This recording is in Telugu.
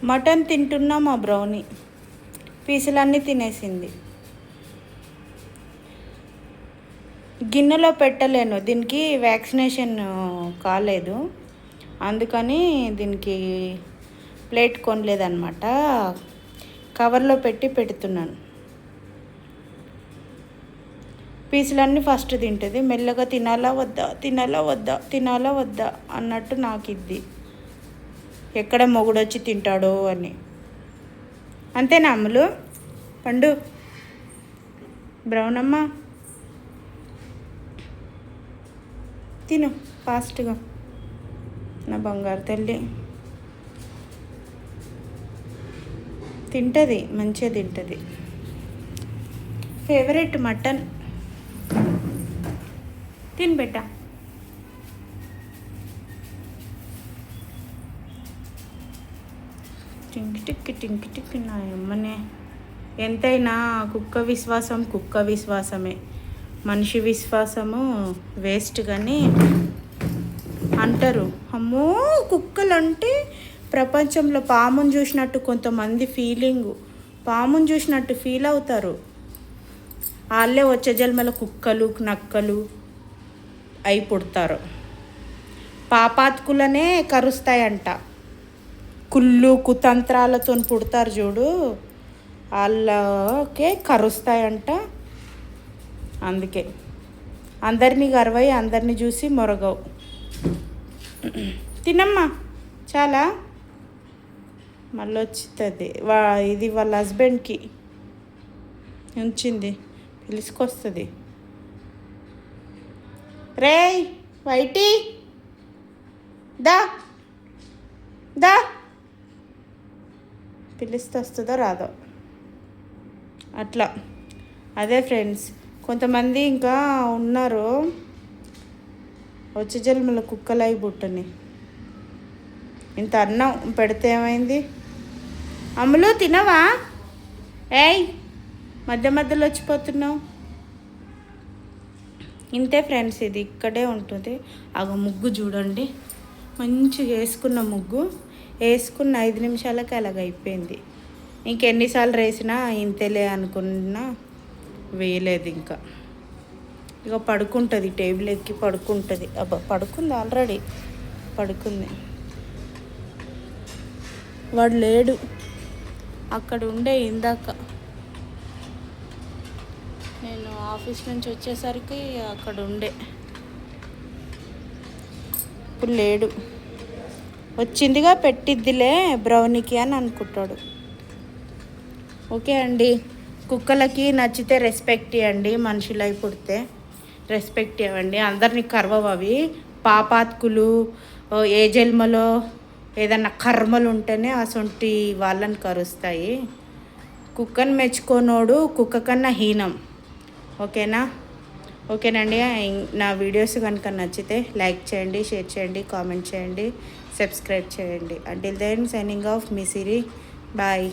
మటన్ తింటున్నా మా బ్రౌనీ పీసులన్నీ తినేసింది. గిన్నెలో పెట్టలేను, దీనికి వ్యాక్సినేషన్ కాలేదు, అందుకని దీనికి ప్లేట్ కొనలేదన్నమాట. కవర్లో పెట్టి పెడుతున్నాను. పీసులన్నీ ఫస్ట్ తింటుంది, మెల్లగా తినాలా వద్దా తినాలా వద్దా తినాలా వద్దా అన్నట్టు నాకు ఇది ఎక్కడ మొగుడొచ్చి తింటాడో అని. అంతేనా అమ్ములు? పండు బ్రౌన్ అమ్మ తిను ఫాస్ట్గా, నా బంగారు తల్లి తింటుంది, మంచిగా తింటుంది. Favourite mutton. తిని బెట్ట. టింకి టిక్కి టింకి టిక్కి నా అమ్మనే. ఎంతైనా కుక్క విశ్వాసం కుక్క విశ్వాసమే, మనిషి విశ్వాసము వేస్ట్. కానీ అంటారు, అమ్మో కుక్కలు అంటే ప్రపంచంలో పాముని చూసినట్టు కొంతమంది ఫీలింగు, పాముని చూసినట్టు ఫీల్ అవుతారు. వాళ్ళే వచ్చే జన్మల కుక్కలు నక్కలు అయి పుడతారు. పాపాత్కులనే కరుస్తాయంట, కుళ్ళు కుతంత్రాలతో పుడతారు చూడు, వాళ్ళకే కరుస్తాయంట. అందుకే అందరినీ గర్వై అందరినీ చూసి మొరగవు. తినమ్మా చాలా, మళ్ళీ వచ్చింది. ఇది వాళ్ళ హస్బెండ్కి ఉంచింది, పిలుచుకొస్తుంది. రేయ్ వైటీ దా దా, పిలిస్తే వస్తుందో రాదో అట్లా. అదే ఫ్రెండ్స్, కొంతమంది ఇంకా ఉన్నారు వచ్చే జన్మల కుక్కలై బుట్టని. ఇంత అన్నం పెడితే ఏమైంది? అమ్ములు తినవా? ఏయ్ మధ్య మధ్యలో వచ్చిపోతున్నావు. ఇంతే ఫ్రెండ్స్, ఇది ఇక్కడే ఉంటుంది. ముగ్గు చూడండి, మంచిగా వేసుకున్న ముగ్గు వేసుకున్న 5 నిమిషాలకి అలాగ అయిపోయింది. ఇంకెన్నిసార్లు వేసినా ఇంతేలే అనుకున్నా, వేయలేదు. ఇంకా ఇక పడుకుంటుంది, టేబుల్ ఎక్కి పడుకుంటుంది. పడుకుంది, ఆల్రెడీ పడుకుంది. వాడు లేడు, అక్కడ ఉండే ఇందాక నేను ఆఫీస్ నుంచి వచ్చేసరికి అక్కడ ఉండే, ఇప్పుడు లేడు. వచ్చిందిగా పెట్టిద్దిలే బ్రౌనీకి అని అనుకుంటాడు. ఓకే అండి, కుక్కలకి నచ్చితే రెస్పెక్ట్ ఇవ్వండి, మనుషులై పుడితే రెస్పెక్ట్ ఇవ్వండి. అందరినీ కర్వవు అవి. పాపాత్కులు ఏ జన్మలో ఏదన్నా కర్మలు ఉంటేనే అసొంటి వాళ్ళని కరుస్తాయి. కుక్కను మెచ్చుకోనోడు కుక్క కన్నా హీనం. ఓకేనండి. నా వీడియోస్ కనుక నచ్చితే లైక్ చేయండి, షేర్ చేయండి, కామెంట్ చేయండి, సబ్స్క్రైబ్ చేయండి. అంటిల్ దెన్ సైనింగ్ ఆఫ్ మీ సిరి. బాయ్.